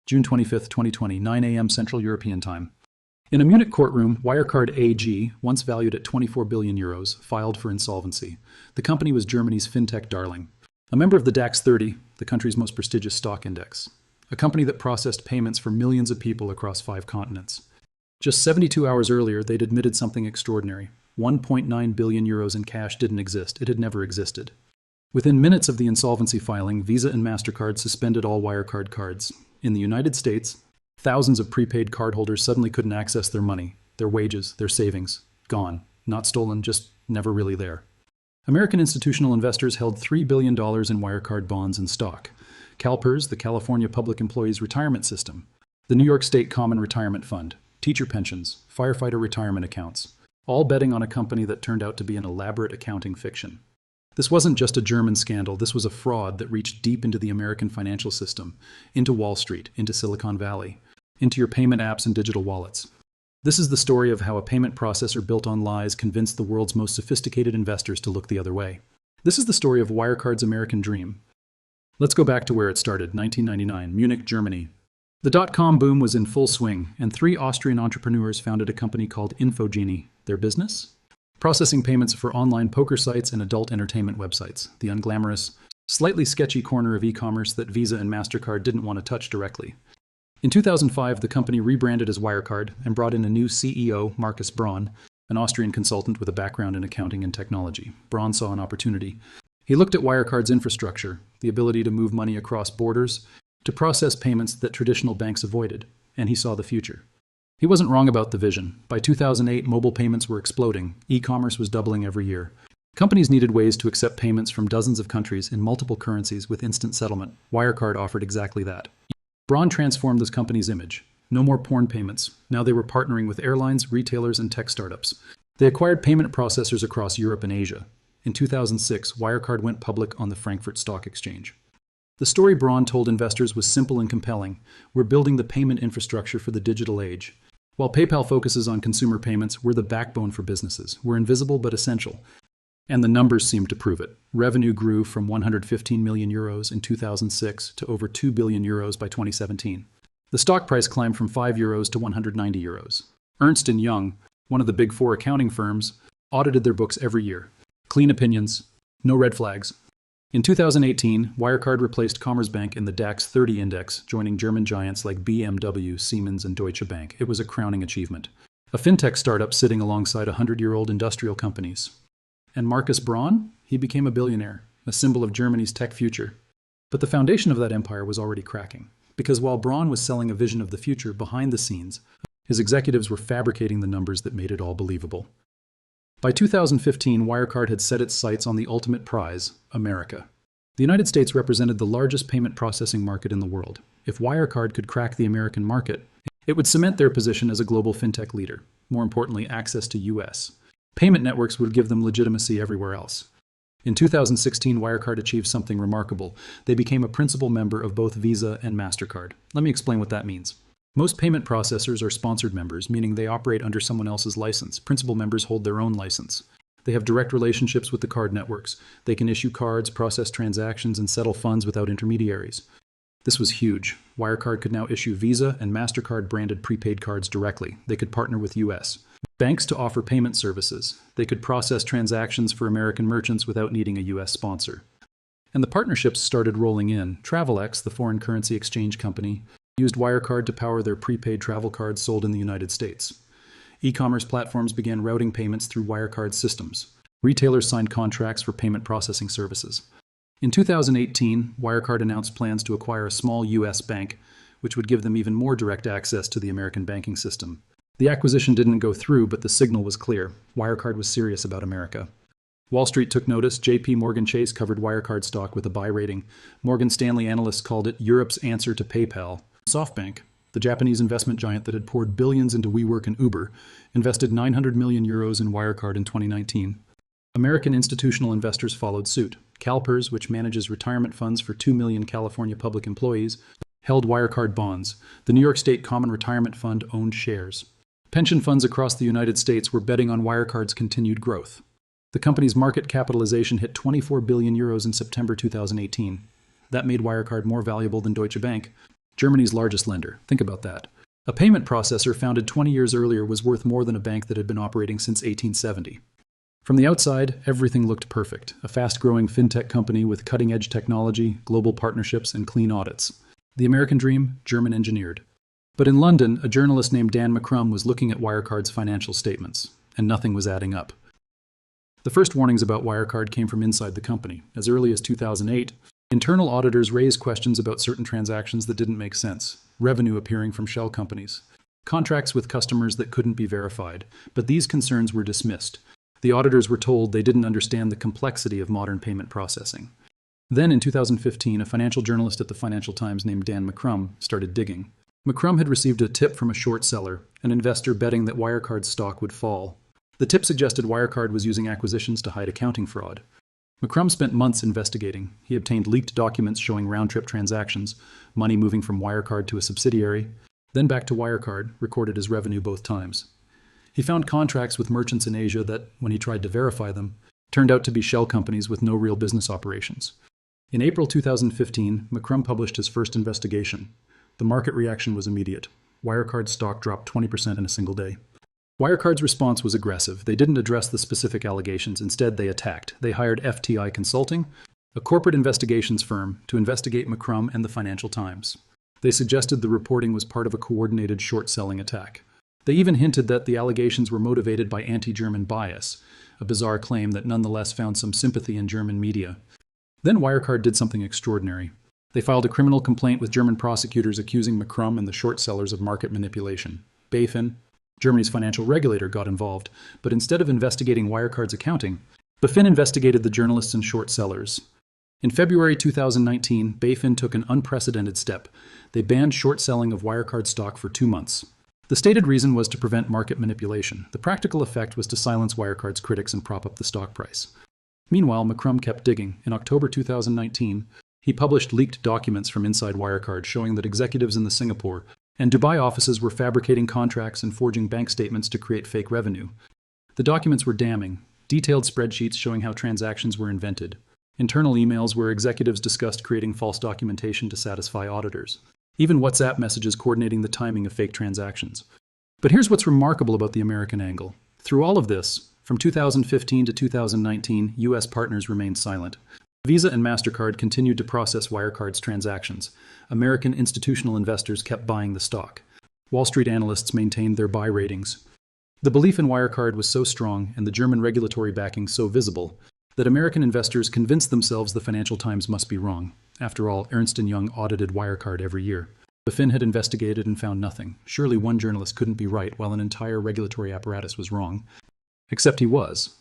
June 25, 2020, 9 a.m. Central European Time. In a Munich courtroom, Wirecard AG, once valued at 24 billion euros, filed for insolvency. The company was Germany's Fintech darling. A member of the DAX 30, the country's most prestigious stock index. A company that processed payments for millions of people across 5 continents. Just 72 hours earlier, they'd admitted something extraordinary. 1.9 billion euros in cash didn't exist. It had never existed. Within minutes of the insolvency filing, Visa and MasterCard suspended all Wirecard cards. In the United States, thousands of prepaid cardholders suddenly couldn't access their money, their wages, their savings. Gone. Not stolen, just never really there. American institutional investors held $3 billion in Wirecard bonds and stock. CalPERS, the California Public Employees Retirement System. The New York State Common Retirement Fund. Teacher pensions. Firefighter retirement accounts. All betting on a company that turned out to be an elaborate accounting fiction. This wasn't just a German scandal, this was a fraud that reached deep into the American financial system, into Wall Street, into Silicon Valley, into your payment apps and digital wallets. This is the story of how a payment processor built on lies convinced the world's most sophisticated investors to look the other way. This is the story of Wirecard's American dream. Let's go back to where it started, 1999, Munich, Germany. The dot-com boom was in full swing, and 3 Austrian entrepreneurs founded a company called Infogenie. Their business? Processing payments for online poker sites and adult entertainment websites, the unglamorous, slightly sketchy corner of e-commerce that Visa and MasterCard didn't want to touch directly. In 2005, the company rebranded as Wirecard and brought in a new CEO, Markus Braun, an Austrian consultant with a background in accounting and technology. Braun saw an opportunity. He looked at Wirecard's infrastructure, the ability to move money across borders, to process payments that traditional banks avoided, and he saw the future. He wasn't wrong about the vision. By 2008, mobile payments were exploding. E-commerce was doubling every year. Companies needed ways to accept payments from dozens of countries in multiple currencies with instant settlement. Wirecard offered exactly that. Braun transformed this company's image. No more porn payments. Now they were partnering with airlines, retailers, and tech startups. They acquired payment processors across Europe and Asia. In 2006, Wirecard went public on the Frankfurt Stock Exchange. The story Braun told investors was simple and compelling. We're building the payment infrastructure for the digital age. While PayPal focuses on consumer payments, we're the backbone for businesses. We're invisible but essential. And the numbers seem to prove it. Revenue grew from 115 million euros in 2006 to over 2 billion euros by 2017. The stock price climbed from 5 euros to 190 euros. Ernst & Young, one of the big 4 accounting firms, audited their books every year. Clean opinions, no red flags. In 2018, Wirecard replaced Commerzbank in the DAX 30 index, joining German giants like BMW, Siemens, and Deutsche Bank. It was a crowning achievement. A fintech startup sitting alongside 100-year-old industrial companies. And Markus Braun? He became a billionaire, a symbol of Germany's tech future. But the foundation of that empire was already cracking. Because while Braun was selling a vision of the future behind the scenes, his executives were fabricating the numbers that made it all believable. By 2015, Wirecard had set its sights on the ultimate prize, America. The United States represented the largest payment processing market in the world. If Wirecard could crack the American market, it would cement their position as a global fintech leader. More importantly, access to U.S. payment networks would give them legitimacy everywhere else. In 2016, Wirecard achieved something remarkable. They became a principal member of both Visa and MasterCard. Let me explain what that means. Most payment processors are sponsored members, meaning they operate under someone else's license. Principal members hold their own license. They have direct relationships with the card networks. They can issue cards, process transactions, and settle funds without intermediaries. This was huge. Wirecard could now issue Visa and MasterCard branded prepaid cards directly. They could partner with U.S. banks to offer payment services. They could process transactions for American merchants without needing a U.S. sponsor. And the partnerships started rolling in. TravelX, the foreign currency exchange company, used Wirecard to power their prepaid travel cards sold in the United States. E-commerce platforms began routing payments through Wirecard systems. Retailers signed contracts for payment processing services. In 2018, Wirecard announced plans to acquire a small U.S. bank, which would give them even more direct access to the American banking system. The acquisition didn't go through, but the signal was clear. Wirecard was serious about America. Wall Street took notice. J.P. Morgan Chase covered Wirecard stock with a buy rating. Morgan Stanley analysts called it Europe's answer to PayPal. SoftBank, the Japanese investment giant that had poured billions into WeWork and Uber, invested 900 million euros in Wirecard in 2019. American institutional investors followed suit. CalPERS, which manages retirement funds for 2 million California public employees, held Wirecard bonds. The New York State Common Retirement Fund owned shares. Pension funds across the United States were betting on Wirecard's continued growth. The company's market capitalization hit 24 billion euros in September 2018. That made Wirecard more valuable than Deutsche Bank. Germany's largest lender. Think about that. A payment processor founded 20 years earlier was worth more than a bank that had been operating since 1870. From the outside, everything looked perfect. A fast-growing fintech company with cutting-edge technology, global partnerships, and clean audits. The American dream, German engineered. But in London, a journalist named Dan McCrum was looking at Wirecard's financial statements, and nothing was adding up. The first warnings about Wirecard came from inside the company. As early as 2008, internal auditors raised questions about certain transactions that didn't make sense, revenue appearing from shell companies, contracts with customers that couldn't be verified, but these concerns were dismissed. The auditors were told they didn't understand the complexity of modern payment processing. Then in 2015, a financial journalist at the Financial Times named Dan McCrum started digging. McCrum had received a tip from a short seller, an investor betting that Wirecard's stock would fall. The tip suggested Wirecard was using acquisitions to hide accounting fraud. McCrum spent months investigating. He obtained leaked documents showing round-trip transactions, money moving from Wirecard to a subsidiary, then back to Wirecard, recorded as revenue both times. He found contracts with merchants in Asia that, when he tried to verify them, turned out to be shell companies with no real business operations. In April 2015, McCrum published his first investigation. The market reaction was immediate. Wirecard's stock dropped 20% in a single day. Wirecard's response was aggressive. They didn't address the specific allegations. Instead, they attacked. They hired FTI Consulting, a corporate investigations firm, to investigate McCrum and the Financial Times. They suggested the reporting was part of a coordinated short-selling attack. They even hinted that the allegations were motivated by anti-German bias, a bizarre claim that nonetheless found some sympathy in German media. Then Wirecard did something extraordinary. They filed a criminal complaint with German prosecutors accusing McCrum and the short sellers of market manipulation. BaFin, Germany's financial regulator, got involved, but instead of investigating Wirecard's accounting, BaFin investigated the journalists and short sellers. In February 2019, BaFin took an unprecedented step. They banned short selling of Wirecard stock for 2 months. The stated reason was to prevent market manipulation. The practical effect was to silence Wirecard's critics and prop up the stock price. Meanwhile, McCrum kept digging. In October 2019, he published leaked documents from inside Wirecard showing that executives in the Singapore and Dubai offices were fabricating contracts and forging bank statements to create fake revenue. The documents were damning, detailed spreadsheets showing how transactions were invented, internal emails where executives discussed creating false documentation to satisfy auditors, even WhatsApp messages coordinating the timing of fake transactions. But here's what's remarkable about the American angle. Through all of this, from 2015 to 2019, U.S. partners remained silent. Visa and MasterCard continued to process Wirecard's transactions. American institutional investors kept buying the stock. Wall Street analysts maintained their buy ratings. The belief in Wirecard was so strong and the German regulatory backing so visible that American investors convinced themselves the Financial Times must be wrong. After all, Ernst & Young audited Wirecard every year. BaFin had investigated and found nothing. Surely one journalist couldn't be right while an entire regulatory apparatus was wrong. Except he was.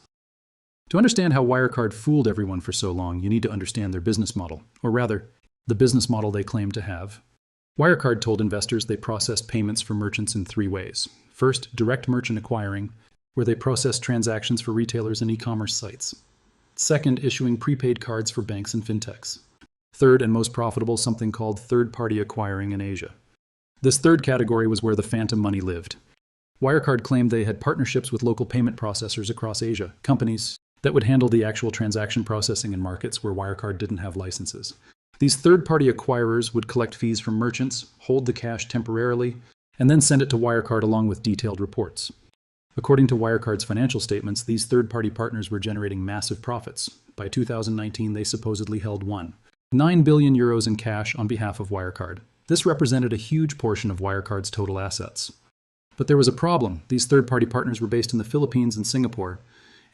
To understand how Wirecard fooled everyone for so long, you need to understand their business model, or rather, the business model they claimed to have. Wirecard told investors they processed payments for merchants in 3 ways. First, direct merchant acquiring, where they processed transactions for retailers and e-commerce sites. Second, issuing prepaid cards for banks and fintechs. Third, and most profitable, something called third-party acquiring in Asia. This third category was where the phantom money lived. Wirecard claimed they had partnerships with local payment processors across Asia, companies that would handle the actual transaction processing in markets where Wirecard didn't have licenses. These third-party acquirers would collect fees from merchants, hold the cash temporarily, and then send it to Wirecard along with detailed reports. According to Wirecard's financial statements, these third-party partners were generating massive profits. By 2019, they supposedly held 9 billion euros in cash on behalf of Wirecard. This represented a huge portion of Wirecard's total assets. But there was a problem. These third-party partners were based in the Philippines and Singapore,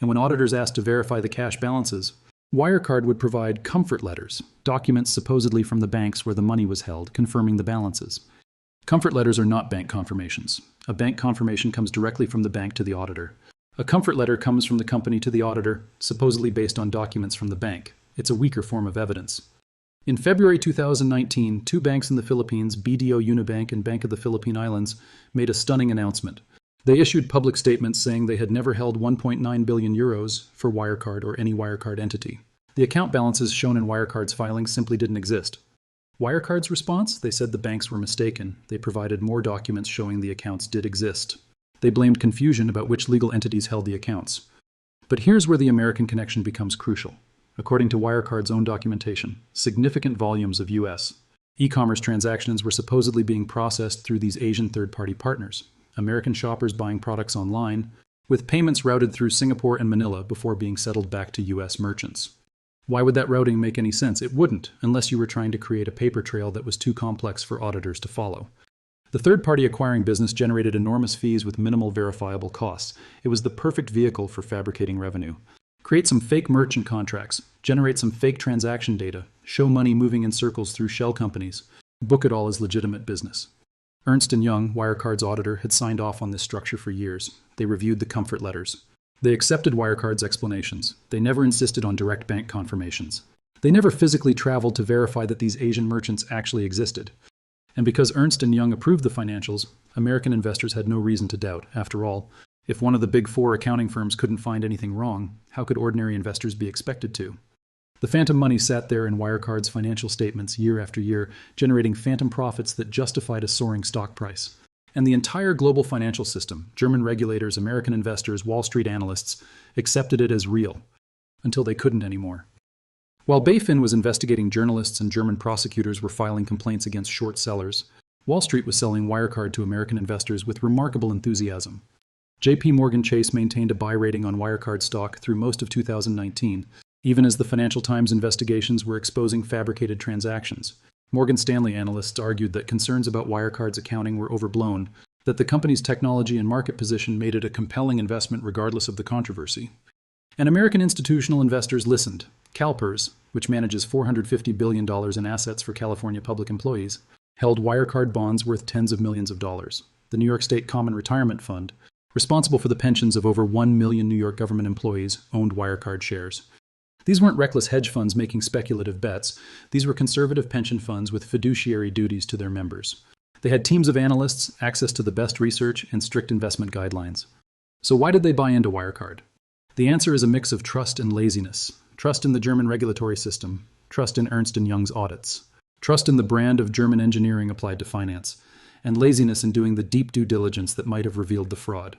and when auditors asked to verify the cash balances, Wirecard would provide comfort letters, documents supposedly from the banks where the money was held, confirming the balances. Comfort letters are not bank confirmations. A bank confirmation comes directly from the bank to the auditor. A comfort letter comes from the company to the auditor, supposedly based on documents from the bank. It's a weaker form of evidence. In February 2019, 2 banks in the Philippines, BDO Unibank and Bank of the Philippine Islands, made a stunning announcement. They issued public statements saying they had never held 1.9 billion euros for Wirecard or any Wirecard entity. The account balances shown in Wirecard's filings simply didn't exist. Wirecard's response? They said the banks were mistaken. They provided more documents showing the accounts did exist. They blamed confusion about which legal entities held the accounts. But here's where the American connection becomes crucial. According to Wirecard's own documentation, significant volumes of U.S. E-commerce transactions were supposedly being processed through these Asian third-party partners, American shoppers buying products online, with payments routed through Singapore and Manila before being settled back to U.S. merchants. Why would that routing make any sense? It wouldn't, unless you were trying to create a paper trail that was too complex for auditors to follow. The third-party acquiring business generated enormous fees with minimal verifiable costs. It was the perfect vehicle for fabricating revenue. Create some fake merchant contracts, generate some fake transaction data, show money moving in circles through shell companies, book it all as legitimate business. Ernst & Young, Wirecard's auditor, had signed off on this structure for years. They reviewed the comfort letters. They accepted Wirecard's explanations. They never insisted on direct bank confirmations. They never physically traveled to verify that these Asian merchants actually existed. And because Ernst & Young approved the financials, American investors had no reason to doubt. After all, if one of the big four accounting firms couldn't find anything wrong, how could ordinary investors be expected to? The phantom money sat there in Wirecard's financial statements year after year, generating phantom profits that justified a soaring stock price. And the entire global financial system, German regulators, American investors, Wall Street analysts, accepted it as real, until they couldn't anymore. While BaFin was investigating journalists and German prosecutors were filing complaints against short sellers, Wall Street was selling Wirecard to American investors with remarkable enthusiasm. J.P. Morgan Chase maintained a buy rating on Wirecard stock through most of 2019, even as the Financial Times investigations were exposing fabricated transactions. Morgan Stanley analysts argued that concerns about Wirecard's accounting were overblown, that the company's technology and market position made it a compelling investment regardless of the controversy. And American institutional investors listened. CalPERS, which manages $450 billion in assets for California public employees, held Wirecard bonds worth tens of millions of dollars. The New York State Common Retirement Fund, responsible for the pensions of over 1 million New York government employees, owned Wirecard shares. These weren't reckless hedge funds making speculative bets. These were conservative pension funds with fiduciary duties to their members. They had teams of analysts, access to the best research, and strict investment guidelines. So why did they buy into Wirecard? The answer is a mix of trust and laziness. Trust in the German regulatory system. Trust in Ernst & Young's audits. Trust in the brand of German engineering applied to finance. And laziness in doing the deep due diligence that might have revealed the fraud.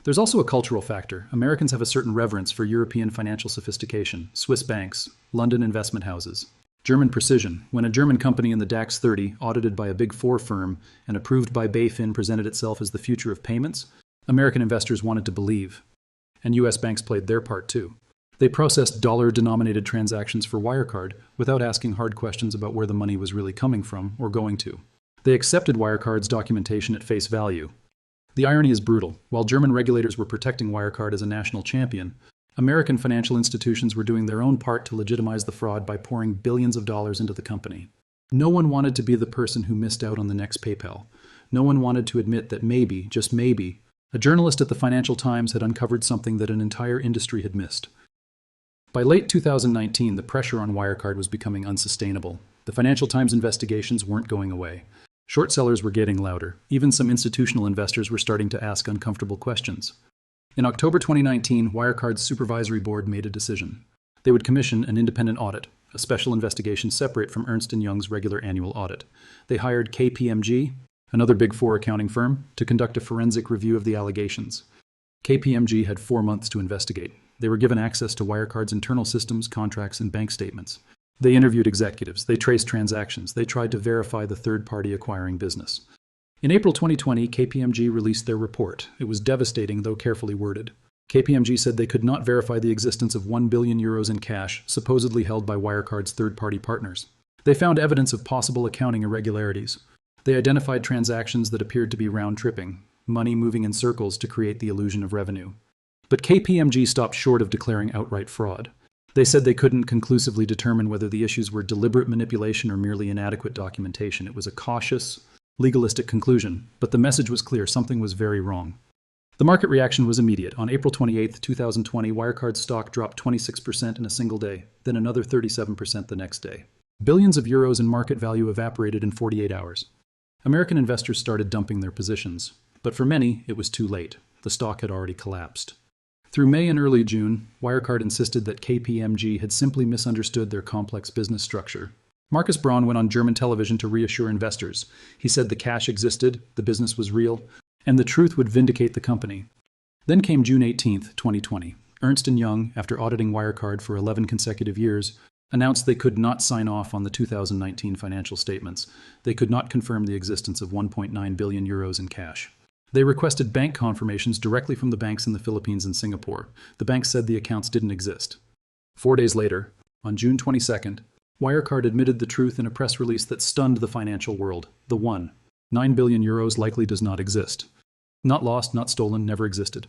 There's also a cultural factor. Americans have a certain reverence for European financial sophistication, Swiss banks, London investment houses. German precision. When a German company in the DAX 30, audited by a Big Four firm and approved by BaFin, presented itself as the future of payments, American investors wanted to believe. And U.S. banks played their part too. They processed dollar-denominated transactions for Wirecard without asking hard questions about where the money was really coming from or going to. They accepted Wirecard's documentation at face value. The irony is brutal. While German regulators were protecting Wirecard as a national champion, American financial institutions were doing their own part to legitimize the fraud by pouring billions of dollars into the company. No one wanted to be the person who missed out on the next PayPal. No one wanted to admit that maybe, just maybe, a journalist at the Financial Times had uncovered something that an entire industry had missed. By late 2019, the pressure on Wirecard was becoming unsustainable. The Financial Times investigations weren't going away. Short sellers were getting louder. Even some institutional investors were starting to ask uncomfortable questions. In October 2019, Wirecard's supervisory board made a decision. They would commission an independent audit, a special investigation separate from Ernst & Young's regular annual audit. They hired KPMG, another Big Four accounting firm, to conduct a forensic review of the allegations. KPMG had 4 months to investigate. They were given access to Wirecard's internal systems, contracts, and bank statements. They interviewed executives. They traced transactions. They tried to verify the third-party acquiring business. In April 2020, KPMG released their report. It was devastating, though carefully worded. KPMG said they could not verify the existence of 1 billion euros in cash, supposedly held by Wirecard's third-party partners. They found evidence of possible accounting irregularities. They identified transactions that appeared to be round-tripping, money moving in circles to create the illusion of revenue. But KPMG stopped short of declaring outright fraud. They said they couldn't conclusively determine whether the issues were deliberate manipulation or merely inadequate documentation. It was a cautious, legalistic conclusion, but the message was clear: something was very wrong. The market reaction was immediate. On April 28, 2020, Wirecard's stock dropped 26% in a single day, then another 37% the next day. Billions of euros in market value evaporated in 48 hours. American investors started dumping their positions, but for many, it was too late. The stock had already collapsed. Through May and early June, Wirecard insisted that KPMG had simply misunderstood their complex business structure. Markus Braun went on German television to reassure investors. He said the cash existed, the business was real, and the truth would vindicate the company. Then came June 18, 2020. Ernst & Young, after auditing Wirecard for 11 consecutive years, announced they could not sign off on the 2019 financial statements. They could not confirm the existence of 1.9 billion euros in cash. They requested bank confirmations directly from the banks in the Philippines and Singapore. The banks said the accounts didn't exist. 4 days later, on June 22nd, Wirecard admitted the truth in a press release that stunned the financial world. The 1.9 billion euros likely does not exist. Not lost, not stolen, never existed.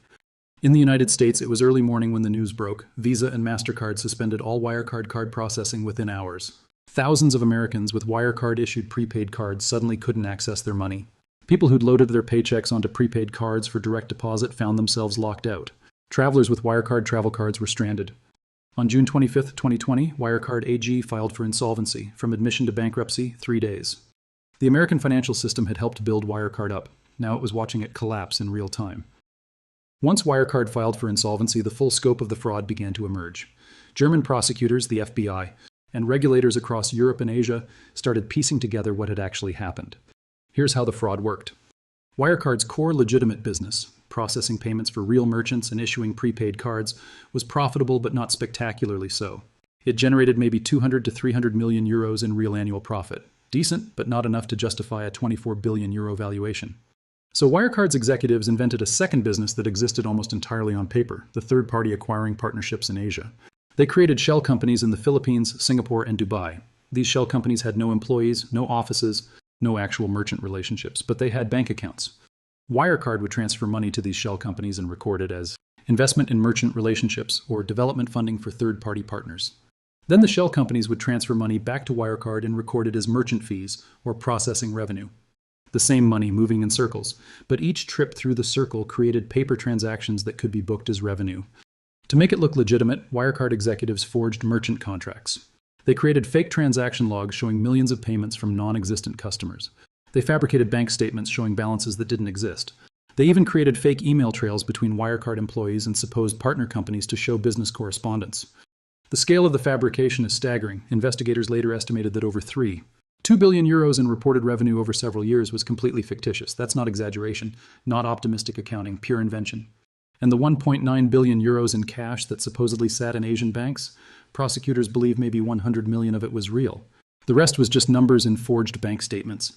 In the United States, it was early morning when the news broke. Visa and MasterCard suspended all Wirecard card processing within hours. Thousands of Americans with Wirecard-issued prepaid cards suddenly couldn't access their money. People who'd loaded their paychecks onto prepaid cards for direct deposit found themselves locked out. Travelers with Wirecard travel cards were stranded. On June 25, 2020, Wirecard AG filed for insolvency, from admission to bankruptcy, 3 days. The American financial system had helped build Wirecard up. Now it was watching it collapse in real time. Once Wirecard filed for insolvency, the full scope of the fraud began to emerge. German prosecutors, the FBI, and regulators across Europe and Asia started piecing together what had actually happened. Here's how the fraud worked. Wirecard's core legitimate business, processing payments for real merchants and issuing prepaid cards, was profitable but not spectacularly so. It generated maybe 200 to 300 million euros in real annual profit. Decent, but not enough to justify a 24 billion euro valuation. So Wirecard's executives invented a second business that existed almost entirely on paper, the third-party acquiring partnerships in Asia. They created shell companies in the Philippines, Singapore, and Dubai. These shell companies had no employees, no offices, no actual merchant relationships, but they had bank accounts. Wirecard would transfer money to these shell companies and record it as investment in merchant relationships or development funding for third-party partners. Then the shell companies would transfer money back to Wirecard and record it as merchant fees or processing revenue. The same money moving in circles, but each trip through the circle created paper transactions that could be booked as revenue. To make it look legitimate, Wirecard executives forged merchant contracts. They created fake transaction logs showing millions of payments from non-existent customers. They fabricated bank statements showing balances that didn't exist. They even created fake email trails between Wirecard employees and supposed partner companies to show business correspondence. The scale of the fabrication is staggering. Investigators later estimated that over 2 billion euros in reported revenue over several years was completely fictitious. That's not exaggeration, not optimistic accounting, pure invention. And the 1.9 billion euros in cash that supposedly sat in Asian banks, prosecutors believe maybe 100 million of it was real. The rest was just numbers in forged bank statements.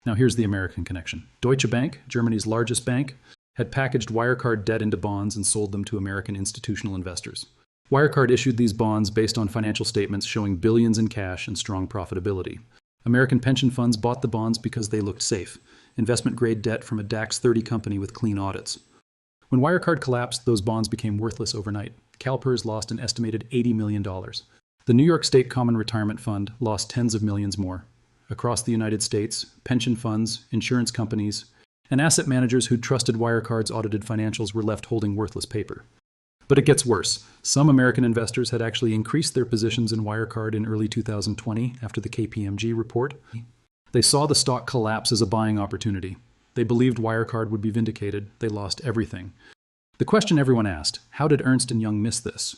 Now here's the American connection. Deutsche Bank, Germany's largest bank, had packaged Wirecard debt into bonds and sold them to American institutional investors. Wirecard issued these bonds based on financial statements showing billions in cash and strong profitability. American pension funds bought the bonds because they looked safe, investment-grade debt from a DAX 30 company with clean audits. When Wirecard collapsed, those bonds became worthless overnight. CalPERS lost an estimated $80 million. The New York State Common Retirement Fund lost tens of millions more. Across the United States, pension funds, insurance companies, and asset managers who'd trusted Wirecard's audited financials were left holding worthless paper. But it gets worse. Some American investors had actually increased their positions in Wirecard in early 2020 after the KPMG report. They saw the stock collapse as a buying opportunity. They believed Wirecard would be vindicated. They lost everything. The question everyone asked, how did Ernst & Young miss this?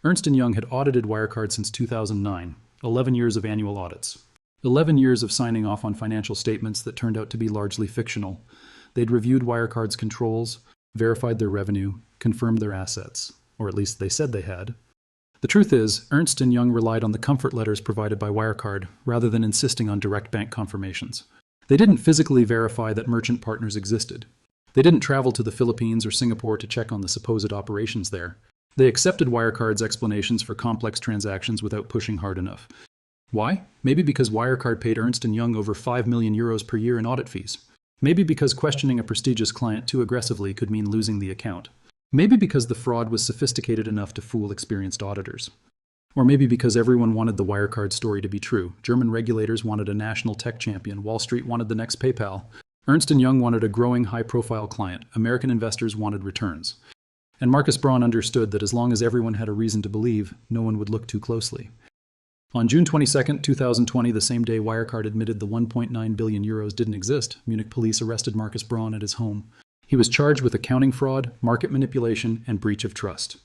Ernst & Young had audited Wirecard since 2009, 11 years of annual audits. 11 years of signing off on financial statements that turned out to be largely fictional. They'd reviewed Wirecard's controls, verified their revenue, confirmed their assets, or at least they said they had. The truth is, Ernst & Young relied on the comfort letters provided by Wirecard rather than insisting on direct bank confirmations. They didn't physically verify that merchant partners existed. They didn't travel to the Philippines or Singapore to check on the supposed operations there. They accepted Wirecard's explanations for complex transactions without pushing hard enough. Why? Maybe because Wirecard paid Ernst & Young over 5 million euros per year in audit fees. Maybe because questioning a prestigious client too aggressively could mean losing the account. Maybe because the fraud was sophisticated enough to fool experienced auditors. Or maybe because everyone wanted the Wirecard story to be true. German regulators wanted a national tech champion. Wall Street wanted the next PayPal. Ernst & Young wanted a growing high-profile client. American investors wanted returns. And Marcus Braun understood that as long as everyone had a reason to believe, no one would look too closely. On June 22, 2020, the same day Wirecard admitted the 1.9 billion euros didn't exist, Munich police arrested Marcus Braun at his home. He was charged with accounting fraud, market manipulation, and breach of trust.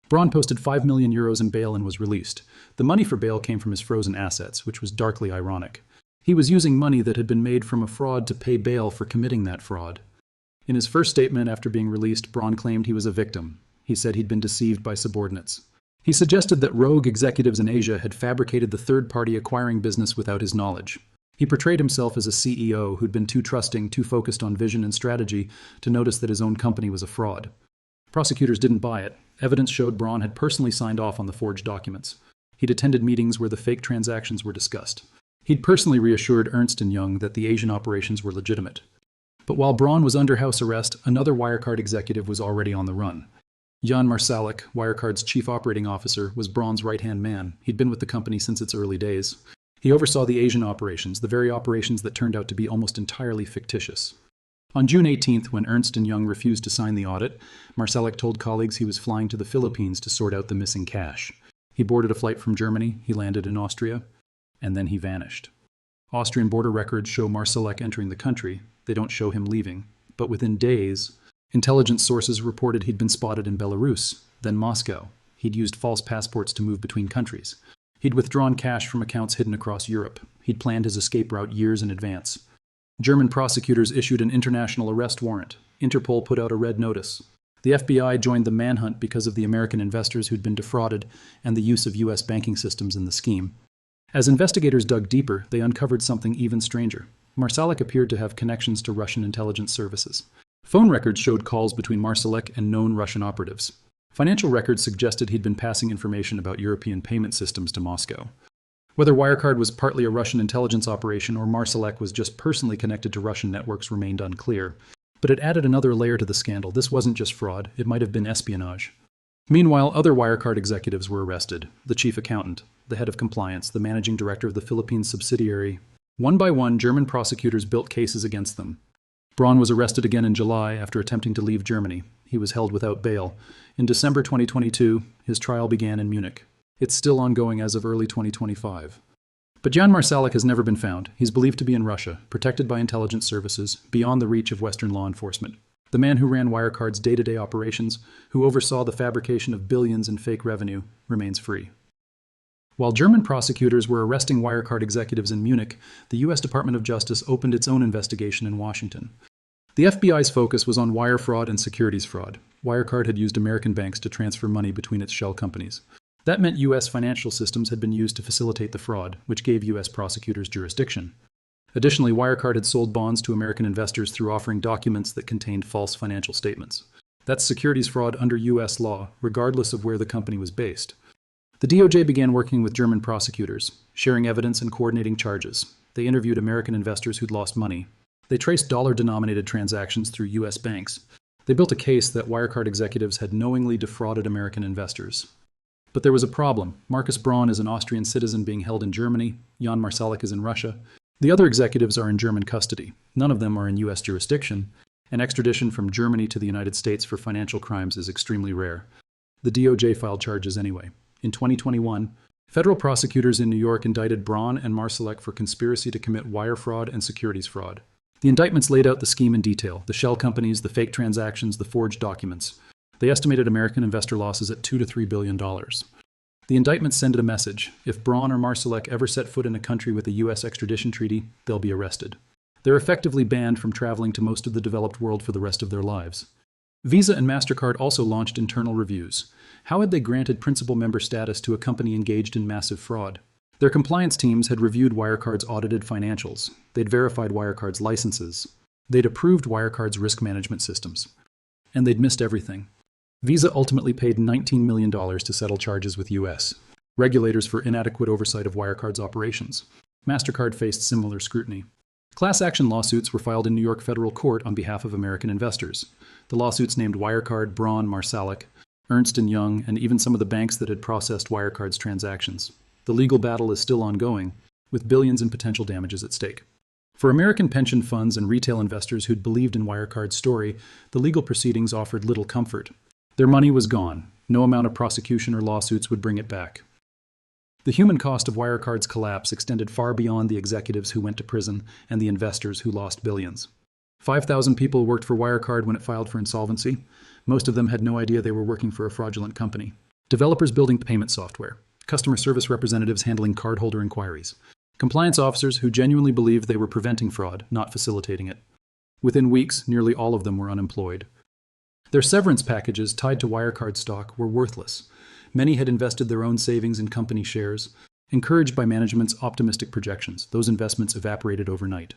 Braun posted 5 million euros in bail and was released. The money for bail came from his frozen assets, which was darkly ironic. He was using money that had been made from a fraud to pay bail for committing that fraud. In his first statement after being released, Braun claimed he was a victim. He said he'd been deceived by subordinates. He suggested that rogue executives in Asia had fabricated the third-party acquiring business without his knowledge. He portrayed himself as a CEO who'd been too trusting, too focused on vision and strategy to notice that his own company was a fraud. Prosecutors didn't buy it. Evidence showed Braun had personally signed off on the forged documents. He'd attended meetings where the fake transactions were discussed. He'd personally reassured Ernst & Young that the Asian operations were legitimate. But while Braun was under house arrest, another Wirecard executive was already on the run. Jan Marsalek, Wirecard's chief operating officer, was Braun's right-hand man. He'd been with the company since its early days. He oversaw the Asian operations, the very operations that turned out to be almost entirely fictitious. On June 18th, when Ernst & Young refused to sign the audit, Marsalek told colleagues he was flying to the Philippines to sort out the missing cash. He boarded a flight from Germany, he landed in Austria, and then he vanished. Austrian border records show Marsalek entering the country. They don't show him leaving. But within days, intelligence sources reported he'd been spotted in Belarus, then Moscow. He'd used false passports to move between countries. He'd withdrawn cash from accounts hidden across Europe. He'd planned his escape route years in advance. German prosecutors issued an international arrest warrant. Interpol put out a red notice. The FBI joined the manhunt because of the American investors who'd been defrauded and the use of U.S. banking systems in the scheme. As investigators dug deeper, they uncovered something even stranger. Marsalek appeared to have connections to Russian intelligence services. Phone records showed calls between Marsalek and known Russian operatives. Financial records suggested he'd been passing information about European payment systems to Moscow. Whether Wirecard was partly a Russian intelligence operation or Marsalek was just personally connected to Russian networks remained unclear. But it added another layer to the scandal. This wasn't just fraud, it might have been espionage. Meanwhile, other Wirecard executives were arrested. The chief accountant, the head of compliance, the managing director of the Philippines subsidiary. One by one, German prosecutors built cases against them. Braun was arrested again in July after attempting to leave Germany. He was held without bail. In December 2022, his trial began in Munich. It's still ongoing as of early 2025. But Jan Marsalek has never been found. He's believed to be in Russia, protected by intelligence services, beyond the reach of Western law enforcement. The man who ran Wirecard's day-to-day operations, who oversaw the fabrication of billions in fake revenue, remains free. While German prosecutors were arresting Wirecard executives in Munich, the U.S. Department of Justice opened its own investigation in Washington. The FBI's focus was on wire fraud and securities fraud. Wirecard had used American banks to transfer money between its shell companies. That meant U.S. financial systems had been used to facilitate the fraud, which gave U.S. prosecutors jurisdiction. Additionally, Wirecard had sold bonds to American investors through offering documents that contained false financial statements. That's securities fraud under U.S. law, regardless of where the company was based. The DOJ began working with German prosecutors, sharing evidence and coordinating charges. They interviewed American investors who'd lost money. They traced dollar-denominated transactions through U.S. banks. They built a case that Wirecard executives had knowingly defrauded American investors. But there was a problem. Markus Braun is an Austrian citizen being held in Germany. Jan Marsalek is in Russia. The other executives are in German custody. None of them are in U.S. jurisdiction, and extradition from Germany to the United States for financial crimes is extremely rare. The DOJ filed charges anyway. In 2021, federal prosecutors in New York indicted Braun and Marsalek for conspiracy to commit wire fraud and securities fraud. The indictments laid out the scheme in detail: the shell companies, the fake transactions, the forged documents. They estimated American investor losses at $2 to $3 billion. The indictments send a message: if Braun or Marsalek ever set foot in a country with a U.S. extradition treaty, they'll be arrested. They're effectively banned from traveling to most of the developed world for the rest of their lives. Visa and MasterCard also launched internal reviews. How had they granted principal member status to a company engaged in massive fraud? Their compliance teams had reviewed Wirecard's audited financials. They'd verified Wirecard's licenses. They'd approved Wirecard's risk management systems. And they'd missed everything. Visa ultimately paid $19 million to settle charges with U.S. regulators for inadequate oversight of Wirecard's operations. MasterCard faced similar scrutiny. Class action lawsuits were filed in New York federal court on behalf of American investors. The lawsuits named Wirecard, Braun, Marsalek, Ernst & Young, and even some of the banks that had processed Wirecard's transactions. The legal battle is still ongoing, with billions in potential damages at stake. For American pension funds and retail investors who'd believed in Wirecard's story, the legal proceedings offered little comfort. Their money was gone. No amount of prosecution or lawsuits would bring it back. The human cost of Wirecard's collapse extended far beyond the executives who went to prison and the investors who lost billions. 5,000 people worked for Wirecard when it filed for insolvency. Most of them had no idea they were working for a fraudulent company. Developers building payment software. Customer service representatives handling cardholder inquiries. Compliance officers who genuinely believed they were preventing fraud, not facilitating it. Within weeks, nearly all of them were unemployed. Their severance packages tied to Wirecard stock were worthless. Many had invested their own savings in company shares, encouraged by management's optimistic projections. Those investments evaporated overnight.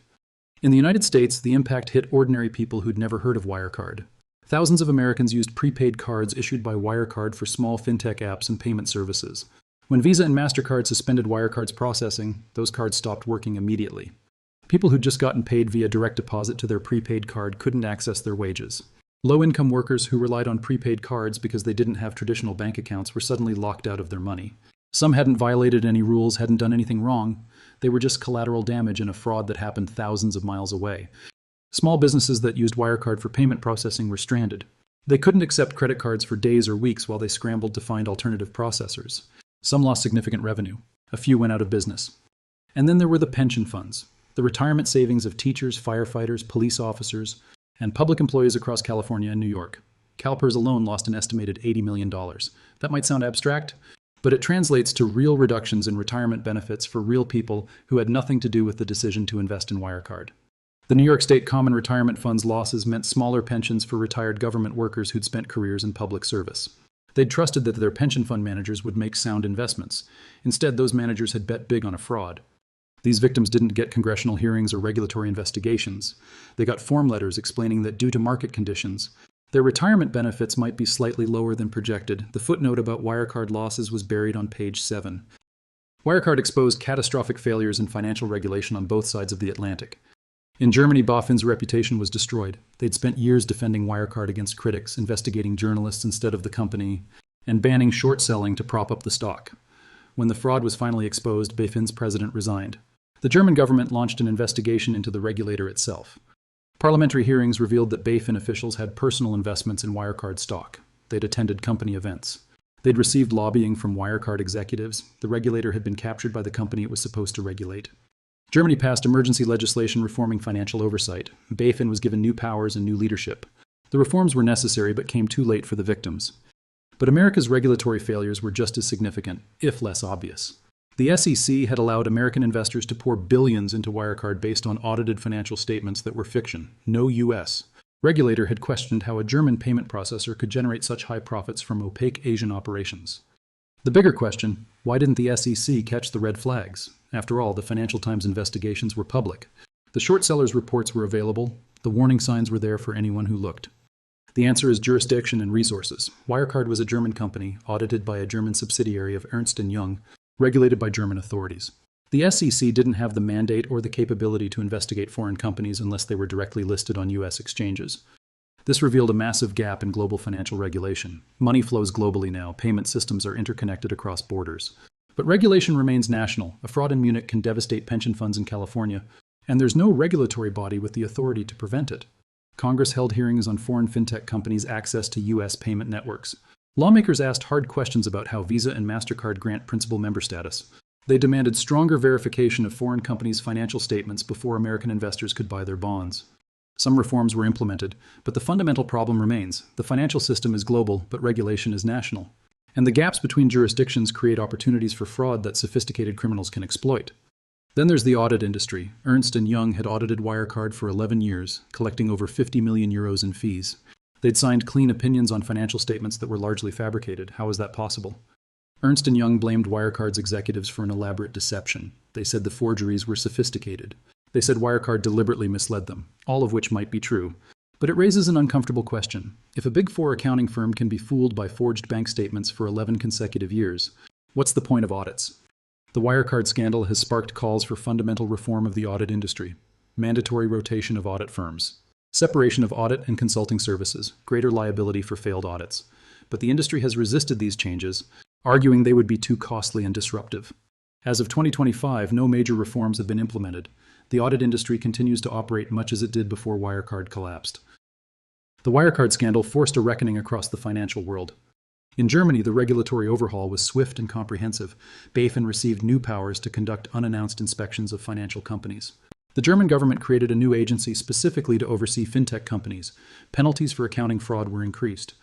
In the United States, the impact hit ordinary people who'd never heard of Wirecard. Thousands of Americans used prepaid cards issued by Wirecard for small fintech apps and payment services. When Visa and MasterCard suspended Wirecard's processing, those cards stopped working immediately. People who'd just gotten paid via direct deposit to their prepaid card couldn't access their wages. Low-income workers who relied on prepaid cards because they didn't have traditional bank accounts were suddenly locked out of their money. Some hadn't violated any rules, hadn't done anything wrong. They were just collateral damage in a fraud that happened thousands of miles away. Small businesses that used Wirecard for payment processing were stranded. They couldn't accept credit cards for days or weeks while they scrambled to find alternative processors. Some lost significant revenue. A few went out of business. And then there were the pension funds, the retirement savings of teachers, firefighters, police officers, and public employees across California and New York. CalPERS alone lost an estimated $80 million. That might sound abstract, but it translates to real reductions in retirement benefits for real people who had nothing to do with the decision to invest in Wirecard. The New York State Common Retirement Fund's losses meant smaller pensions for retired government workers who'd spent careers in public service. They'd trusted that their pension fund managers would make sound investments. Instead, those managers had bet big on a fraud. These victims didn't get congressional hearings or regulatory investigations. They got form letters explaining that due to market conditions, their retirement benefits might be slightly lower than projected. The footnote about Wirecard losses was buried on page 7. Wirecard exposed catastrophic failures in financial regulation on both sides of the Atlantic. In Germany, BaFin's reputation was destroyed. They'd spent years defending Wirecard against critics, investigating journalists instead of the company, and banning short selling to prop up the stock. When the fraud was finally exposed, BaFin's president resigned. The German government launched an investigation into the regulator itself. Parliamentary hearings revealed that BaFin officials had personal investments in Wirecard stock. They'd attended company events. They'd received lobbying from Wirecard executives. The regulator had been captured by the company it was supposed to regulate. Germany passed emergency legislation reforming financial oversight. BaFin was given new powers and new leadership. The reforms were necessary but came too late for the victims. But America's regulatory failures were just as significant, if less obvious. The SEC had allowed American investors to pour billions into Wirecard based on audited financial statements that were fiction. No U.S. regulator had questioned how a German payment processor could generate such high profits from opaque Asian operations. The bigger question, why didn't the SEC catch the red flags? After all, the Financial Times investigations were public. The short sellers' reports were available. The warning signs were there for anyone who looked. The answer is jurisdiction and resources. Wirecard was a German company, audited by a German subsidiary of Ernst & Young, regulated by German authorities. The SEC didn't have the mandate or the capability to investigate foreign companies unless they were directly listed on U.S. exchanges. This revealed a massive gap in global financial regulation. Money flows globally now. Payment systems are interconnected across borders. But regulation remains national. A fraud in Munich can devastate pension funds in California, and there's no regulatory body with the authority to prevent it. Congress held hearings on foreign fintech companies' access to U.S. payment networks. Lawmakers asked hard questions about how Visa and MasterCard grant principal member status. They demanded stronger verification of foreign companies' financial statements before American investors could buy their bonds. Some reforms were implemented, but the fundamental problem remains. The financial system is global, but regulation is national. And the gaps between jurisdictions create opportunities for fraud that sophisticated criminals can exploit. Then there's the audit industry. Ernst & Young had audited Wirecard for 11 years, collecting over 50 million euros in fees. They'd signed clean opinions on financial statements that were largely fabricated. How was that possible? Ernst & Young blamed Wirecard's executives for an elaborate deception. They said the forgeries were sophisticated. They said Wirecard deliberately misled them, all of which might be true. But it raises an uncomfortable question. If a Big Four accounting firm can be fooled by forged bank statements for 11 consecutive years, what's the point of audits? The Wirecard scandal has sparked calls for fundamental reform of the audit industry, mandatory rotation of audit firms, separation of audit and consulting services, greater liability for failed audits. But the industry has resisted these changes, arguing they would be too costly and disruptive. As of 2025, no major reforms have been implemented. The audit industry continues to operate much as it did before Wirecard collapsed. The Wirecard scandal forced a reckoning across the financial world. In Germany, the regulatory overhaul was swift and comprehensive. BaFin received new powers to conduct unannounced inspections of financial companies. The German government created a new agency specifically to oversee fintech companies. Penalties for accounting fraud were increased.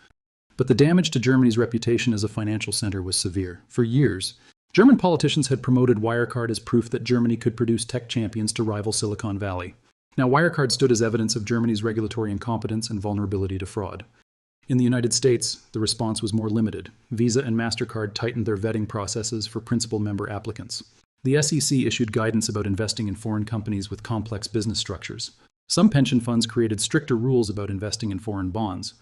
But the damage to Germany's reputation as a financial center was severe. For years, German politicians had promoted Wirecard as proof that Germany could produce tech champions to rival Silicon Valley. Now, Wirecard stood as evidence of Germany's regulatory incompetence and vulnerability to fraud. In the United States, the response was more limited. Visa and MasterCard tightened their vetting processes for principal member applicants. The SEC issued guidance about investing in foreign companies with complex business structures. Some pension funds created stricter rules about investing in foreign bonds.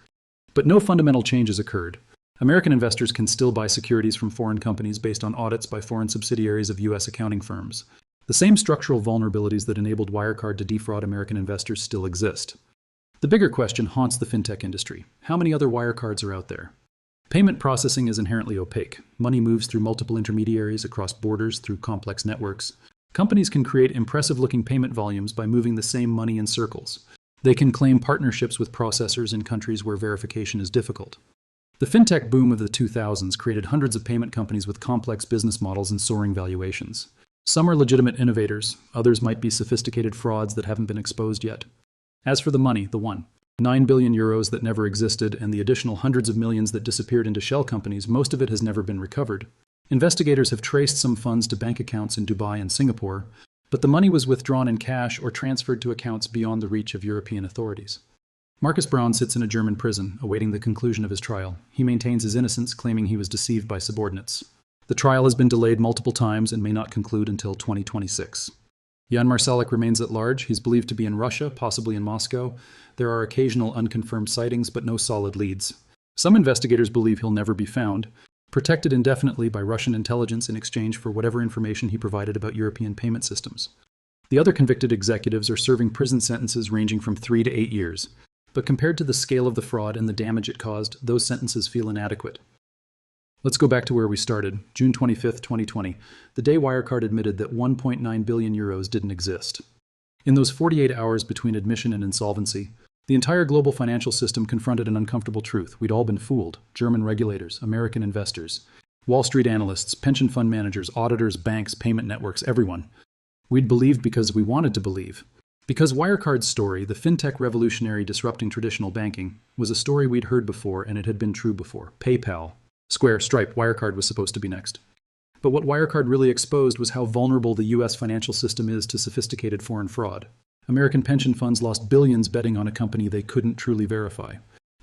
But no fundamental changes occurred. American investors can still buy securities from foreign companies based on audits by foreign subsidiaries of U.S. accounting firms. The same structural vulnerabilities that enabled Wirecard to defraud American investors still exist. The bigger question haunts the fintech industry. How many other Wirecards are out there? Payment processing is inherently opaque. Money moves through multiple intermediaries across borders through complex networks. Companies can create impressive-looking payment volumes by moving the same money in circles. They can claim partnerships with processors in countries where verification is difficult. The fintech boom of the 2000s created hundreds of payment companies with complex business models and soaring valuations. Some are legitimate innovators, others might be sophisticated frauds that haven't been exposed yet. As for the money, the 9 billion euros that never existed and the additional hundreds of millions that disappeared into shell companies, most of it has never been recovered. Investigators have traced some funds to bank accounts in Dubai and Singapore, but the money was withdrawn in cash or transferred to accounts beyond the reach of European authorities. Marcus Braun sits in a German prison, awaiting the conclusion of his trial. He maintains his innocence, claiming he was deceived by subordinates. The trial has been delayed multiple times and may not conclude until 2026. Jan Marsalek remains at large. He's believed to be in Russia, possibly in Moscow. There are occasional unconfirmed sightings, but no solid leads. Some investigators believe he'll never be found, protected indefinitely by Russian intelligence in exchange for whatever information he provided about European payment systems. The other convicted executives are serving prison sentences ranging from 3 to 8 years. But compared to the scale of the fraud and the damage it caused, those sentences feel inadequate. Let's go back to where we started, June 25, 2020, the day Wirecard admitted that 1.9 billion euros didn't exist. In those 48 hours between admission and insolvency, the entire global financial system confronted an uncomfortable truth. We'd all been fooled. German regulators, American investors, Wall Street analysts, pension fund managers, auditors, banks, payment networks, everyone. We'd believed because we wanted to believe. Because Wirecard's story, the fintech revolutionary disrupting traditional banking, was a story we'd heard before and it had been true before. PayPal, Square, Stripe, Wirecard was supposed to be next. But what Wirecard really exposed was how vulnerable the U.S. financial system is to sophisticated foreign fraud. American pension funds lost billions betting on a company they couldn't truly verify.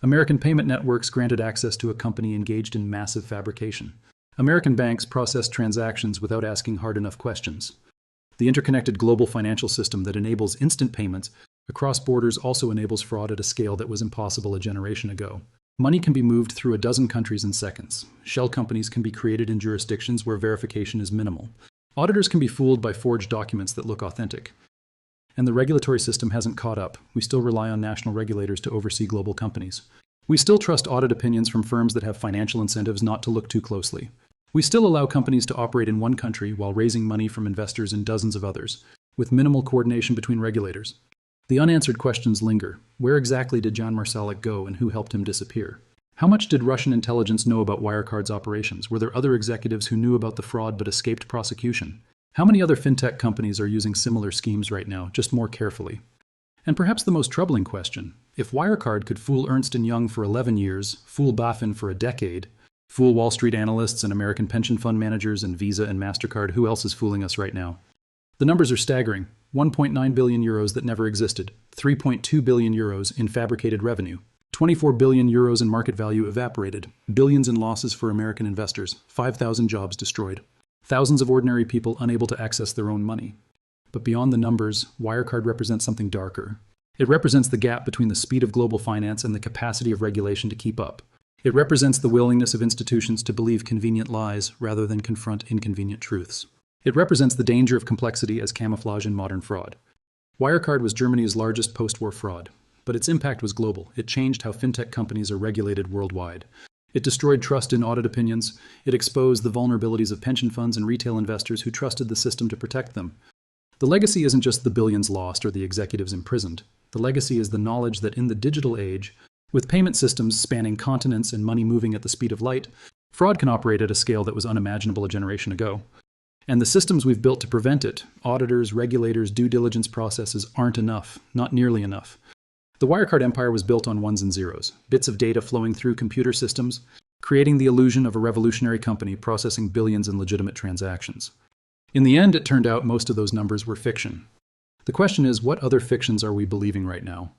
American payment networks granted access to a company engaged in massive fabrication. American banks processed transactions without asking hard enough questions. The interconnected global financial system that enables instant payments across borders also enables fraud at a scale that was impossible a generation ago. Money can be moved through a dozen countries in seconds. Shell companies can be created in jurisdictions where verification is minimal. Auditors can be fooled by forged documents that look authentic. And the regulatory system hasn't caught up. We still rely on national regulators to oversee global companies. We still trust audit opinions from firms that have financial incentives not to look too closely. We still allow companies to operate in one country while raising money from investors in dozens of others, with minimal coordination between regulators. The unanswered questions linger. Where exactly did Jan Marsalek go and who helped him disappear? How much did Russian intelligence know about Wirecard's operations? Were there other executives who knew about the fraud but escaped prosecution? How many other fintech companies are using similar schemes right now, just more carefully? And perhaps the most troubling question, if Wirecard could fool Ernst & Young for 11 years, fool BaFin for a decade, fool Wall Street analysts and American pension fund managers and Visa and MasterCard, who else is fooling us right now? The numbers are staggering. 1.9 billion euros that never existed, 3.2 billion euros in fabricated revenue, 24 billion euros in market value evaporated, billions in losses for American investors, 5,000 jobs destroyed, thousands of ordinary people unable to access their own money. But beyond the numbers, Wirecard represents something darker. It represents the gap between the speed of global finance and the capacity of regulation to keep up. It represents the willingness of institutions to believe convenient lies rather than confront inconvenient truths. It represents the danger of complexity as camouflage in modern fraud. Wirecard was Germany's largest post-war fraud, but its impact was global. It changed how fintech companies are regulated worldwide. It destroyed trust in audit opinions. It exposed the vulnerabilities of pension funds and retail investors who trusted the system to protect them. The legacy isn't just the billions lost or the executives imprisoned. The legacy is the knowledge that in the digital age, with payment systems spanning continents and money moving at the speed of light, fraud can operate at a scale that was unimaginable a generation ago. And the systems we've built to prevent it, auditors, regulators, due diligence processes, aren't enough, not nearly enough. The Wirecard empire was built on ones and zeros, bits of data flowing through computer systems, creating the illusion of a revolutionary company processing billions in legitimate transactions. In the end, it turned out most of those numbers were fiction. The question is, what other fictions are we believing right now?